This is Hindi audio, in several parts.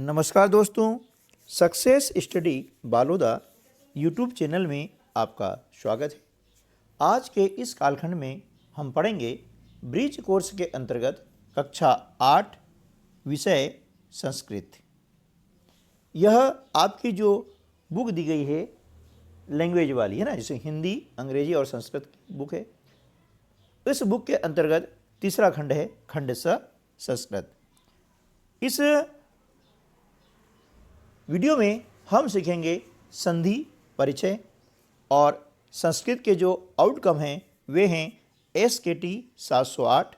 नमस्कार दोस्तों, success study Baloda YouTube channel में आपका स्वागत है। आज के इस कालखंड में हम पढ़ेंगे ब्रिज कोर्स के अंतर्गत कक्षा 8 विषय संस्कृत। यह आपकी जो बुक दी गई है लैंग्वेज वाली है ना, जैसे हिंदी, अंग्रेजी और संस्कृत की बुक है। इस बुक के अंतर्गत तीसरा खंड है खंड संस्कृत। इस वीडियो में हम सीखेंगे संधि परिचय और संस्कृत के जो आउटकम हैं वे हैं SKT 708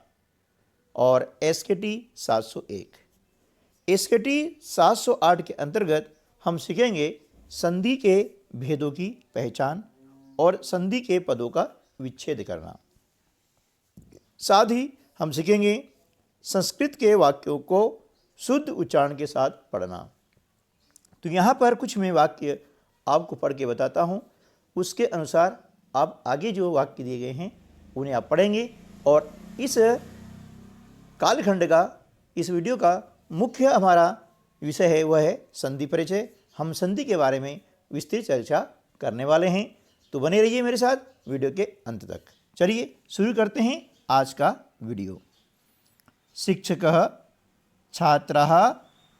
और SKT 701। SKT 708 के अंतर्गत हम सीखेंगे संधि के भेदों की पहचान और संधि के पदों का विच्छेद करना। साथ ही हम सीखेंगे संस्कृत के वाक्यों को शुद्ध उच्चारण के साथ पढ़ना। तो यहाँ पर कुछ मैं वाक्य आपको पढ़ के बताता हूँ, उसके अनुसार आप आगे जो वाक्य दिए गए हैं उन्हें आप पढ़ेंगे। और इस कालखंड का, इस वीडियो का मुख्य हमारा विषय है वह है संधि परिचय। हम संधि के बारे में विस्तृत चर्चा करने वाले हैं, तो बने रहिए मेरे साथ वीडियो के अंत तक। चलिए शुरू करते हैं आज का वीडियो। शिक्षकः छात्रः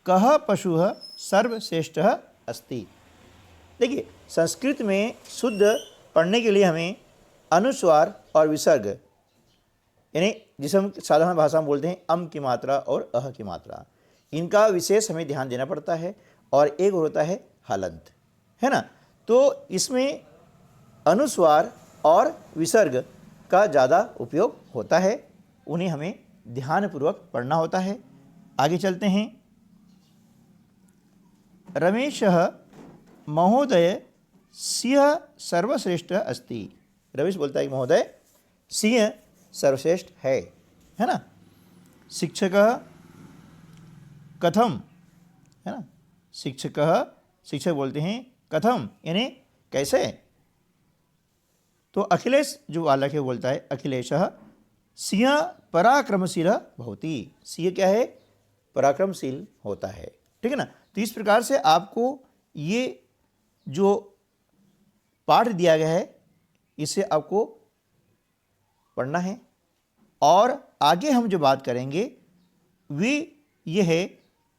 कः पशुः सर्वश्रेष्ठः अस्ति। देखिए, संस्कृत में शुद्ध पढ़ने के लिए हमें अनुस्वार और विसर्ग, यानी जिसे हम साधारण भाषा में बोलते हैं अम की मात्रा और अह की मात्रा, इनका विशेष हमें ध्यान देना पड़ता है। और एक होता है हलंत, है ना। तो इसमें अनुस्वार और विसर्ग का ज़्यादा उपयोग होता है, उन्हें हमें ध्यानपूर्वक पढ़ना होता है। आगे चलते हैं। रमेशः महोदय सिंह सर्वश्रेष्ठ अस्ति। रमेश बोलता है कि महोदय सिंह सर्वश्रेष्ठ है ना। शिक्षकः कथम, है ना। शिक्षक बोलते हैं कथम, यानी कैसे। तो अखिलेश जो बालक है बोलता है अखिलेशः सिंह पराक्रमशील भवति। सिंह क्या है? पराक्रमशील होता है, ठीक है ना। तो इस प्रकार से आपको ये जो पाठ दिया गया है इसे आपको पढ़ना है। और आगे हम जो बात करेंगे वे ये है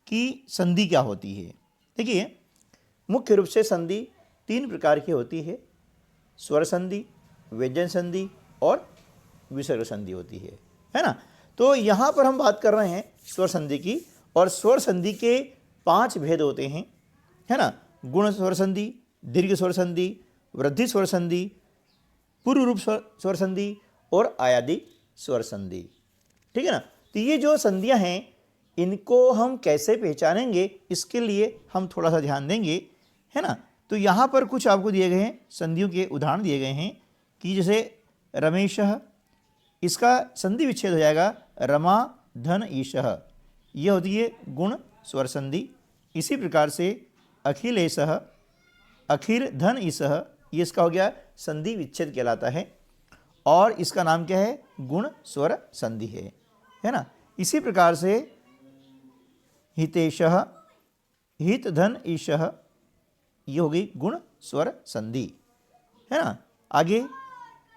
कि संधि क्या होती है। देखिए, मुख्य रूप से संधि 3 प्रकार की होती है। स्वर संधि, व्यंजन संधि और विसर्ग संधि होती है ना। तो यहाँ पर हम बात कर रहे हैं स्वर संधि की। और स्वर संधि के 5 भेद होते हैं, है ना। गुण स्वर संधि, दीर्घ स्वर संधि, वृद्धि स्वर संधि, पूर्व रूप स्वर संधि और आयादी स्वर संधि, ठीक है ना। तो ये जो संधियां हैं इनको हम कैसे पहचानेंगे, इसके लिए हम थोड़ा सा ध्यान देंगे, है ना। तो यहाँ पर कुछ आपको दिए गए हैं संधियों के उदाहरण दिए गए हैं कि जैसे रमेशः, इसका संधि विच्छेद हो जाएगा रमा धन ईशः, ये होती है गुण स्वर संधि। इसी प्रकार से अखिलेशः अखिर धन ईशः, ये इसका हो गया संधि विच्छेद कहलाता है और इसका नाम क्या है? गुण स्वर संधि है ना। इसी प्रकार से हितेशः हित धन ईशः, ये हो गई गुण स्वर संधि, है ना। आगे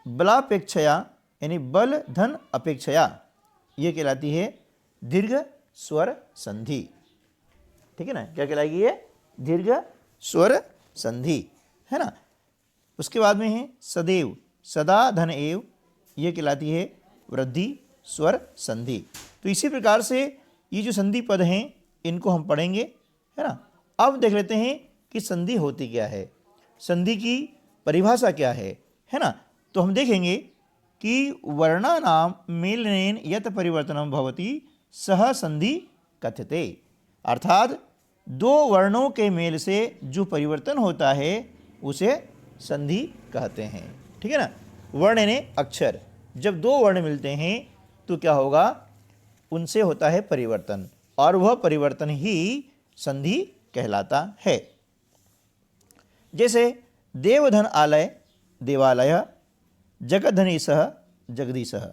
बलापेक्षया, यानी बल धन अपेक्षया, ये कहलाती है दीर्घ स्वर संधि, ठीक है ना। क्या कहलाएगी ये? दीर्घ स्वर संधि, है ना। उसके बाद में है सदैव सदा धन एव, ये कहलाती है वृद्धि स्वर संधि। तो इसी प्रकार से ये जो संधि पद हैं इनको हम पढ़ेंगे, है ना। अब देख लेते हैं कि संधि होती क्या है, संधि की परिभाषा क्या है ना। तो हम देखेंगे कि वर्णानाम मेलनेन यत परिवर्तनम भवति सह संधि कथ्यते। अर्थात 2 वर्णों के मेल से जो परिवर्तन होता है उसे संधि कहते हैं, ठीक है ना। वर्ण यानी अक्षर, जब 2 वर्ण मिलते हैं तो क्या होगा? उनसे होता है परिवर्तन, और वह परिवर्तन ही संधि कहलाता है। जैसे देवधन आलय देवालय, जगधनीशः जगदीशः,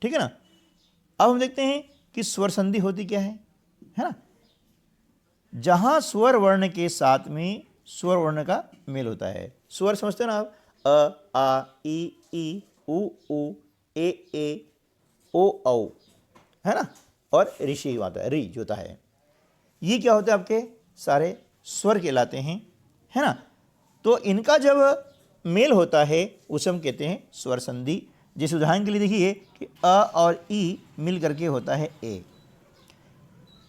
ठीक है ना। अब हम देखते हैं कि स्वर संधि होती क्या है ना। जहाँ स्वर वर्ण के साथ में स्वर वर्ण का मेल होता है। स्वर समझते हैं ना आप, अ आ ई उ ए ओ औ, है ना, और ऋषि आता है, री जो होता है, ये क्या होते हैं आपके सारे स्वर कहलाते हैं, है ना। तो इनका जब मेल होता है उसे हम कहते हैं स्वर संधि। जिस उदाहरण के लिए देखिए कि अ और ई मिल करके होता है ए।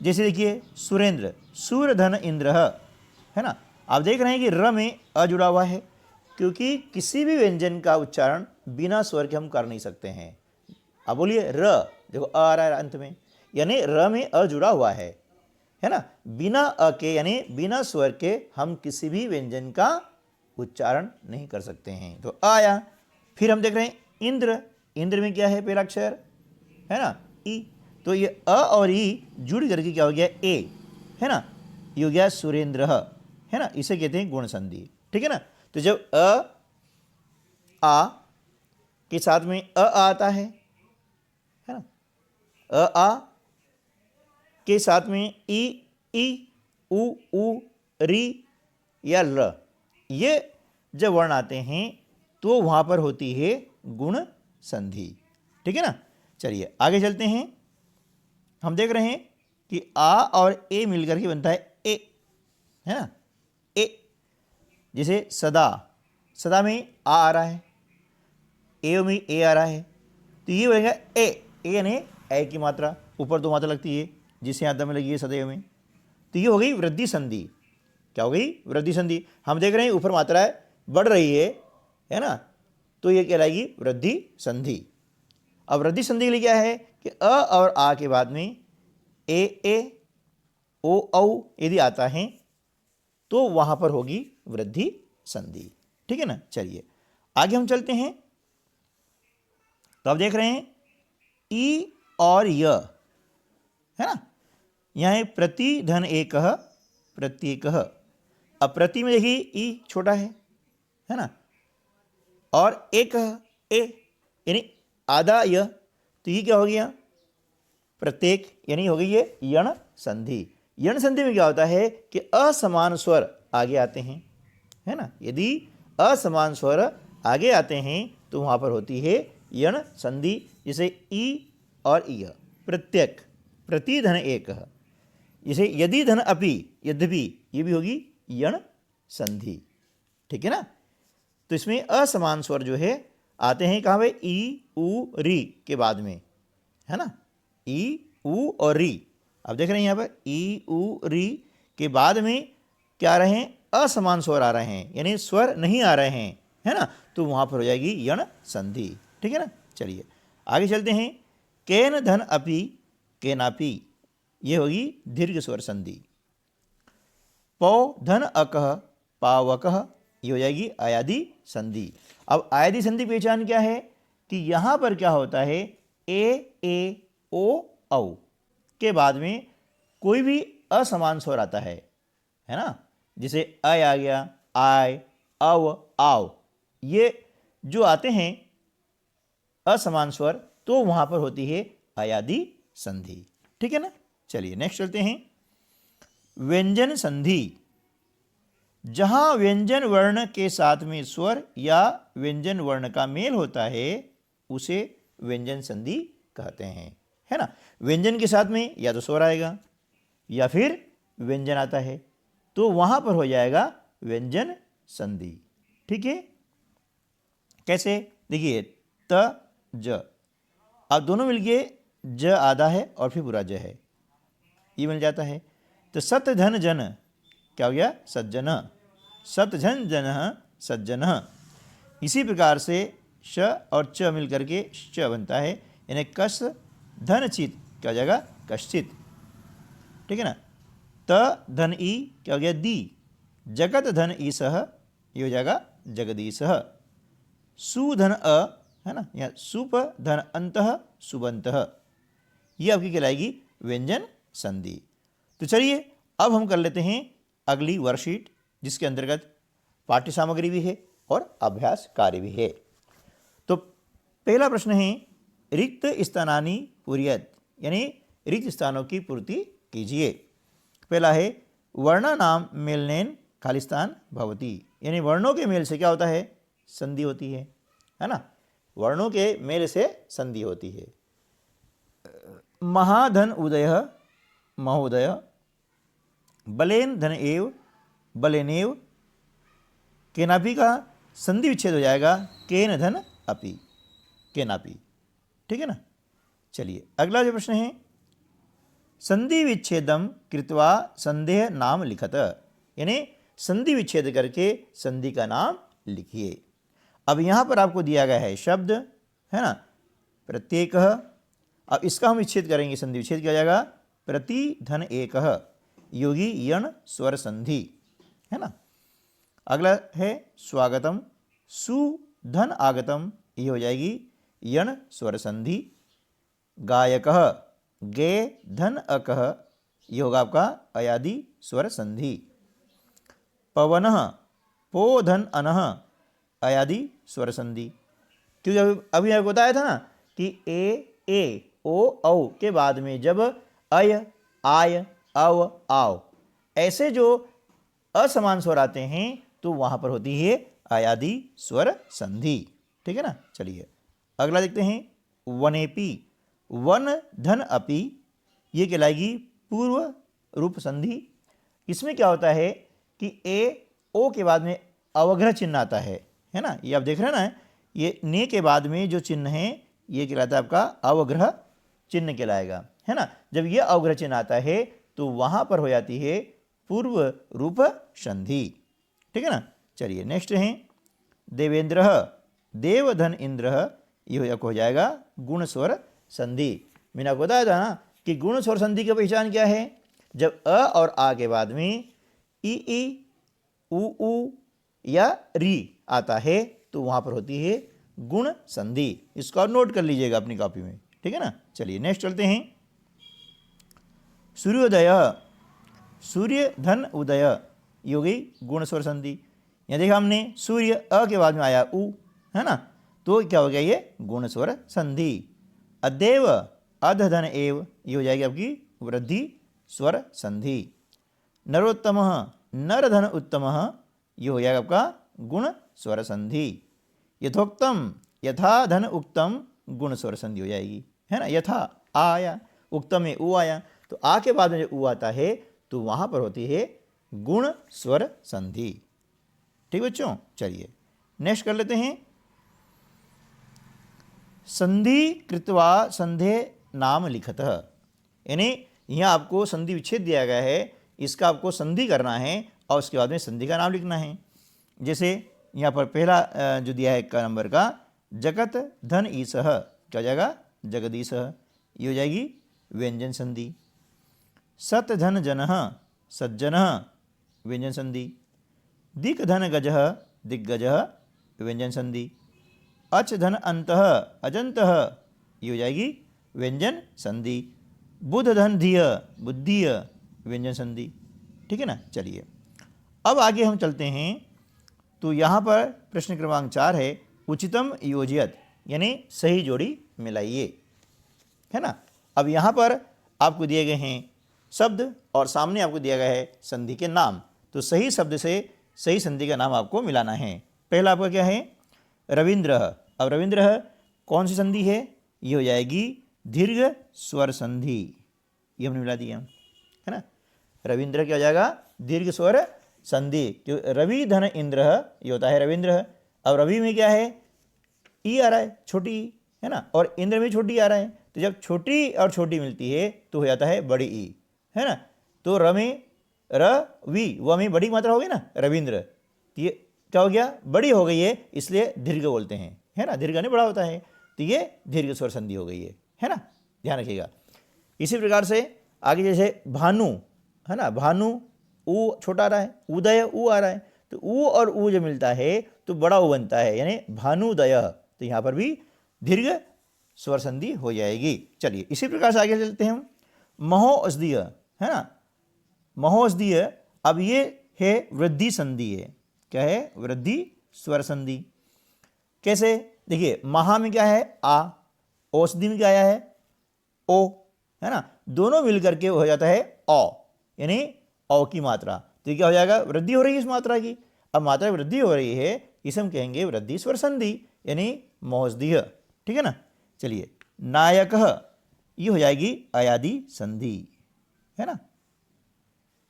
जैसे देखिए सुरेंद्र, सूरधन इंद्र, है ना। आप देख रहे हैं कि र में अ जुड़ा हुआ है, क्योंकि किसी भी व्यंजन का उच्चारण बिना स्वर के हम कर नहीं सकते हैं। आप बोलिए र, देखो अ आ रहा है अंत में, यानी र में अ जुड़ा हुआ है ना। बिना अ के यानी बिना स्वर के हम किसी भी व्यंजन का उच्चारण नहीं कर सकते हैं। तो अ आया। फिर हम देख रहे हैं इंद्र, इंद्र में क्या है पहला अक्षर, है ना, ई। तो ये अ और ई जुड़ करके क्या हो गया ए, है ना, ये हो गया सुरेंद्र, है ना। इसे कहते हैं गुण संधि, ठीक है ना। तो जब आ के साथ में आता है ना, आ के साथ में ई उ री या र, ये जब वर्ण आते हैं तो वहां पर होती है गुण संधि, ठीक है ना। चलिए आगे चलते हैं। हम देख रहे हैं कि आ और ए मिलकर के बनता है ए, है ना, ए। जैसे सदा, सदा में आ रहा है, ए में ए आ रहा है, तो ये बनेगा ए यानी ए की मात्रा, ऊपर दो मात्रा लगती है जिसे आधा में लगी है सदैव में, तो ये हो गई वृद्धि संधि। क्या हो गई? वृद्धि संधि। हम देख रहे हैं ऊपर मात्राएं बढ़ रही है ना, तो ये कहलाएगी वृद्धि संधि। अब वृद्धि संधि के लिए क्या है कि अ और आ के बाद में ए ओ औ यदि आता है तो वहां पर होगी वृद्धि संधि, ठीक है ना। चलिए आगे हम चलते हैं। तो आप देख रहे हैं ई और य, है ना, यहाँ है प्रति धन एक प्रत्येक। अब प्रति में देखिए ई छोटा है ना, और एक ए यानी आधा य, तो ये क्या हो गया प्रत्येक, यानी हो गई ये यण संधि। यण संधि में क्या होता है कि असमान स्वर आगे आते हैं, है ना। यदि असमान स्वर आगे आते हैं तो वहां पर होती है यण संधि। जैसे ई और इ, प्रत्यक, प्रति धन एक। जैसे यदि धन अपि, यद्यपि, ये भी होगी यण संधि, ठीक है ना। तो इसमें असमान स्वर जो है आते हैं कहाँ पे, ई उ री के बाद में, है ना, ई उ और री। अब देख रहे हैं यहाँ पर ई उ री के बाद में क्या आ रहे हैं, असमान स्वर आ रहे हैं, यानी स्वर नहीं आ रहे हैं, है ना, तो वहां पर हो जाएगी यण संधि, ठीक है ना। चलिए आगे चलते हैं। केन धन अपि केनापि, ये होगी दीर्घ स्वर संधि। पौ धन अकह पावकह, ये हो जाएगी आयादी संधि। अब आयादी संधि पहचान क्या है कि यहां पर क्या होता है, ए ओ औ के बाद में कोई भी असमान स्वर आता है ना, जैसे अय आ गया, आय, अव, आव, ये जो आते हैं असमान स्वर तो वहां पर होती है आयादी संधि, ठीक है ना। चलिए नेक्स्ट चलते हैं। व्यंजन संधि, जहां व्यंजन वर्ण के साथ में स्वर या व्यंजन वर्ण का मेल होता है उसे व्यंजन संधि कहते हैं, है ना। व्यंजन के साथ में या तो स्वर आएगा या फिर व्यंजन आता है तो वहां पर हो जाएगा व्यंजन संधि, ठीक है। कैसे, देखिए त ज, अब दोनों मिलके ज आधा है और फिर पूरा ज है, ये मिल जाता है। तो सत धन जन क्या हो गया, सज्जन, सत धन जन सज्जन। इसी प्रकार से श और च मिल करके च बनता है, यानी कस धन चित क्या हो जाएगा, कश्चित, ठीक है ना। त धन ई क्या हो गया, दी, जगत धन ई सह, ये हो जाएगा जगदीशः। सुधन अ, है ना, या सुप धन अंतः सुबंतः, ये आपकी कहलाएगी व्यंजन संधि। तो चलिए अब हम कर लेते हैं अगली वर्कशीट, जिसके अंतर्गत पाठ्य सामग्री भी है और अभ्यास कार्य भी है। तो पहला प्रश्न है, रिक्त स्थानानि पूर्यत, यानी रिक्त स्थानों की पूर्ति कीजिए। पहला है वर्णानाम मेलनेन खालिस्तान भवति, यानी वर्णों के मेल से क्या होता है, संधि होती है ना, वर्णों के मेल से संधि होती है। महाधन उदय महोदय, बलेन धन एव बलेनेव, केनापि का संधि विच्छेद हो जाएगा केन धन अपि, केनापि, ठीक है ना। चलिए अगला जो प्रश्न है, संधि विच्छेदम कृत्वा संदेह नाम लिखत, यानी संधि विच्छेद करके संधि का नाम लिखिए। अब यहाँ पर आपको दिया गया है शब्द, है ना, प्रत्येक, अब इसका हम विच्छेद करेंगे, संधि विच्छेद किया जाएगा प्रति धन एक, योगी यण स्वर संधि, है ना। अगला है स्वागतम, सु धन आगतम, ये हो जाएगी यण स्वर संधि। गायक, गे धन अकह, ये होगा आपका अयादि स्वर संधि। पवन, पो धन अनह, अयादि स्वर संधि। क्योंकि अभी आपको बताया था ना कि ए ओ औ के बाद में जब अय आय अव आओ ऐसे जो असमान स्वर आते हैं तो वहां पर होती है अयादि स्वर संधि, ठीक है ना। चलिए अगला देखते हैं, वनेपि, वन धन अपि, ये कहलाएगी पूर्व रूप संधि। इसमें क्या होता है कि ए ओ के बाद में अवग्रह चिन्ह आता है ना, ये आप देख रहे हैं ना, ये ने के बाद में जो चिन्ह है ये कहलाता है आपका अवग्रह चिन्ह कहलाएगा, है ना। जब ये अवग्रह चिन्ह आता है तो वहां पर हो जाती है पूर्व रूप संधि, ठीक है ना। चलिए नेक्स्ट है, देवेंद्र, देव धन इंद्र, ये हो जाएगा गुण स्वर संधि। मैंने आपको बताया था ना कि गुण स्वर संधि की पहचान क्या है, जब अ और आ के बाद में ई उ या री आता है तो वहां पर होती है गुण संधि। इसको आप नोट कर लीजिएगा अपनी कॉपी में, ठीक है ना। चलिए नेक्स्ट चलते हैं, सूर्योदय, सूर्य धन उदय, ये हो गई गुण स्वर संधि। यहाँ देखा हमने सूर्य अ के बाद में आया उ, है ना, तो क्या हो गया ये गुण स्वर संधि। अदेव अध धन एव, ये हो जाएगी आपकी वृद्धि स्वर संधि। नरोत्तम, नर धन उत्तम, ये हो जाएगा आपका गुण स्वर संधि। यथोक्तम, यथा धन उक्तम, गुण स्वर संधि हो जाएगी, है ना। यथा आ आया, उक्तम में उ आया, तो आ के बाद में जो उ आता है तो वहां पर होती है गुण स्वर संधि, ठीक बच्चों। चलिए नेक्स्ट कर लेते हैं, संधि कृत्वा संधे नाम लिखत, यानी यहाँ आपको संधि विच्छेद दिया गया है, इसका आपको संधि करना है और उसके बाद में संधि का नाम लिखना है। जैसे यहाँ पर पहला जो दिया है 1 नंबर का, जगत धन ईसह, क्या हो जाएगा जगदीश, ये हो जाएगी व्यंजन संधि। सत धन जनः, सज्जनः, व्यंजन संधि। दिक् धन गजः, दिग्गजः, व्यंजन संधि। अच धन अंतः, अजंतः, ये हो जाएगी व्यंजन संधि। बुध धन धिय, बुद्धीय, व्यंजन संधि, ठीक है ना। चलिए अब आगे हम चलते हैं, तो यहाँ पर प्रश्न क्रमांक 4 है, उचितम योजयत, यानी सही जोड़ी मिलाइए, है ना। अब यहाँ पर आपको दिए गए हैं शब्द और सामने आपको दिया गया है संधि के नाम, तो सही शब्द से सही संधि का नाम आपको मिलाना है। पहला आपका क्या है, रविंद्र। अब रविंद्र कौन सी संधि है, ये हो जाएगी दीर्घ स्वर संधि, ये हमने मिला दिया, है ना। रविंद्र क्या हो जाएगा दीर्घ स्वर संधि, क्यों रवि धन इंद्र, ये होता है रविंद्र। अब रवि में क्या है, ई आ रहा है छोटी, है ना, और इंद्र में छोटी आ रहा है, तो जब छोटी और छोटी मिलती है तो हो जाता है बड़ी ई, है ना। तो र में रवि, व में बड़ी मात्रा हो गई ना रविंद्र, तो ये क्या हो गया बड़ी हो गई है, इसलिए दीर्घ बोलते हैं, है ना, दीर्घ नहीं बड़ा होता है, तो ये दीर्घ स्वर संधि हो गई है ना, ध्यान रखिएगा। इसी प्रकार से आगे जैसे भानु, है ना, भानु ऊ छोटा आ रहा है, उदय ऊ आ रहा है, तो ऊ और ऊ जो मिलता है तो बड़ा ऊ बनता है, यानी भानुदय, तो यहाँ पर भी दीर्घ स्वर संधि हो जाएगी। चलिए इसी प्रकार से आगे चलते हैं हम, महोऔषधीय, है ना, महोऔषधीय। अब ये है वृद्धि संधि है, क्या है वृद्धि स्वर संधि। कैसे, देखिए महा में क्या है आ, औषधि में क्या आया है ओ, है ना, दोनों मिलकर के हो जाता है औ, यानी औ की मात्रा, तो ये क्या हो जाएगा, वृद्धि हो रही है इस मात्रा की। अब मात्रा वृद्धि हो रही है, इसे हम कहेंगे वृद्धि स्वर संधि यानी मौजदीय। ठीक है ना। चलिए, नायक ये हो जाएगी अयादि संधि, है ना।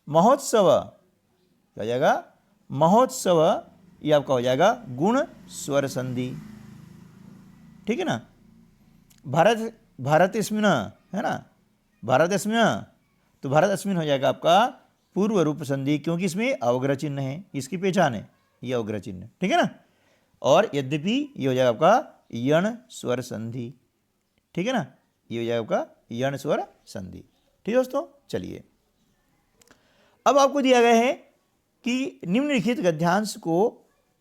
महोत्सव क्या हो जाएगा, महोत्सव ये आपका हो जाएगा गुण स्वर संधि। ठीक है ना। भारत भारतस्मिन्, है ना, भारतस्मिन्, तो भारतस्मिन् हो जाएगा आपका पूर्व रूप संधि, क्योंकि इसमें अवग्रह चिन्ह है, इसकी पहचान है ये अवग्रह चिन्ह। ठीक है ना। और यद्यपि ये हो जाएगा आपका यण स्वर संधि। ठीक है ना, ये हो जाएगा आपका यण स्वर संधि। ठीक है दोस्तों। चलिए, अब आपको दिया गया है कि निम्नलिखित गद्यांश को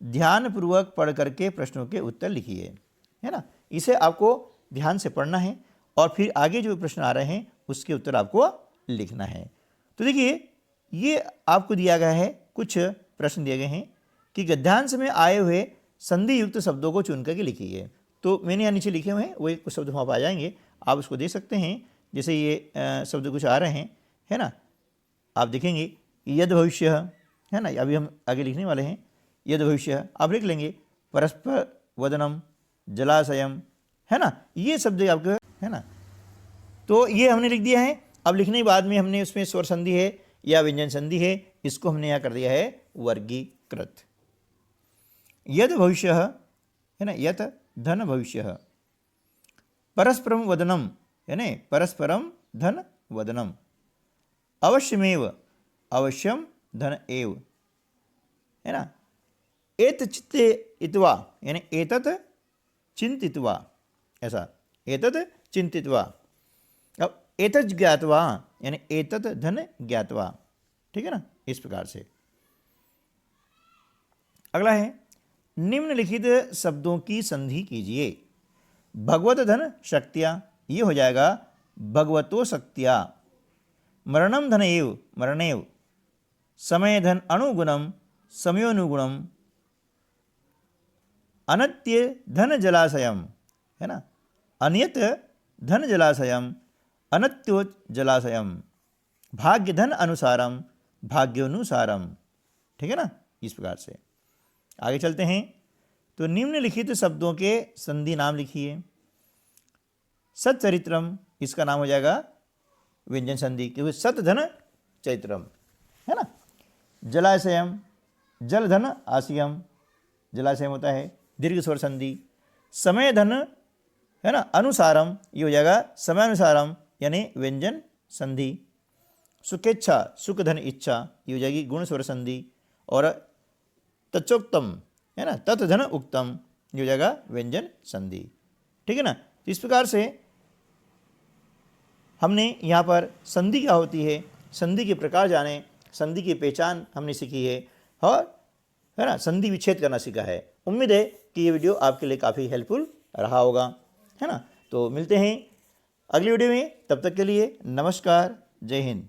ध्यानपूर्वक पढ़ करके प्रश्नों के उत्तर लिखिए, है ना। इसे आपको ध्यान से पढ़ना है और फिर आगे जो प्रश्न आ रहे हैं उसके उत्तर आपको लिखना है। तो देखिए, ये आपको दिया गया है, कुछ प्रश्न दिए गए हैं कि गद्यांश में आए हुए संधि युक्त शब्दों को चुन करके लिखिए। तो मैंने यहाँ नीचे लिखे हुए हैं, वही कुछ शब्द वहाँ पर आ जाएंगे, आप उसको देख सकते हैं। जैसे ये शब्द कुछ आ रहे हैं, है ना, आप देखेंगे यद भविष्य, है ना, अभी हम आगे लिखने वाले हैं। यद भविष्य आप लिख लेंगे, परस्पर वदनम, जलाशयम, है ना, ये शब्द आपके, है ना। तो ये हमने लिख दिया है। अब लिखने के बाद में हमने उसमें स्वर संधि है या व्यंजन संधि है, इसको हमने यहाँ कर दिया है वर्गीकृत। यद भविष्य, है ना, यत धन भविष्य, परस्परम वदनम, है ना, परस्परम धन वदनम, अवश्यमेव, अवश्यम धन एव, है ना, एत चिंतित्वा, यानी एतत् चिंतित्वा, ऐसा एतत् चिंतित्वा। अब एतत् ज्ञात्वा यानी एतत् धन ज्ञात्वा। ठीक है ना, इस प्रकार से। अगला है, निम्नलिखित शब्दों की संधि कीजिए। भगवत धन शक्तिया, ये हो जाएगा भगवतो शक्तिया। मरणम धन एव, मरणेव। समय धन अनुगुणम, समयोनुगुणम। अनत्य धन जलाशयम, है ना, अनियत धन जलाशयम, अनत्यो जलाशयम। भाग्य धन अनुसारम, भाग्योनुसारम। ठीक है ना, इस प्रकार से आगे चलते हैं। तो निम्नलिखित शब्दों के संधि नाम लिखिए। सच्चरित्रम, इसका नाम हो जाएगा व्यंजन संधि, क्योंकि सत धन चैत्रम, है ना। जलाशयम, जल धन आशयम, जलाशयम होता है, दीर्घ स्वर संधि। समय धन, है ना, अनुसारम, ये हो जाएगा समयानुसारम यानी व्यंजन संधि। सुखेच्छा, सुख धन इच्छा, ये हो जाएगी गुण स्वर संधि। और तच्चोक्तम, है ना, तत् धन उक्तम, ये हो जाएगा व्यंजन संधि। ठीक है ना। तो इस प्रकार से हमने यहाँ पर संधि क्या होती है, संधि के प्रकार जाने, संधि की पहचान हमने सीखी है, और है ना, संधि विच्छेद करना सीखा है। उम्मीद है कि ये वीडियो आपके लिए काफ़ी हेल्पफुल रहा होगा, है ना। तो मिलते हैं अगली वीडियो में, तब तक के लिए नमस्कार, जय हिंद।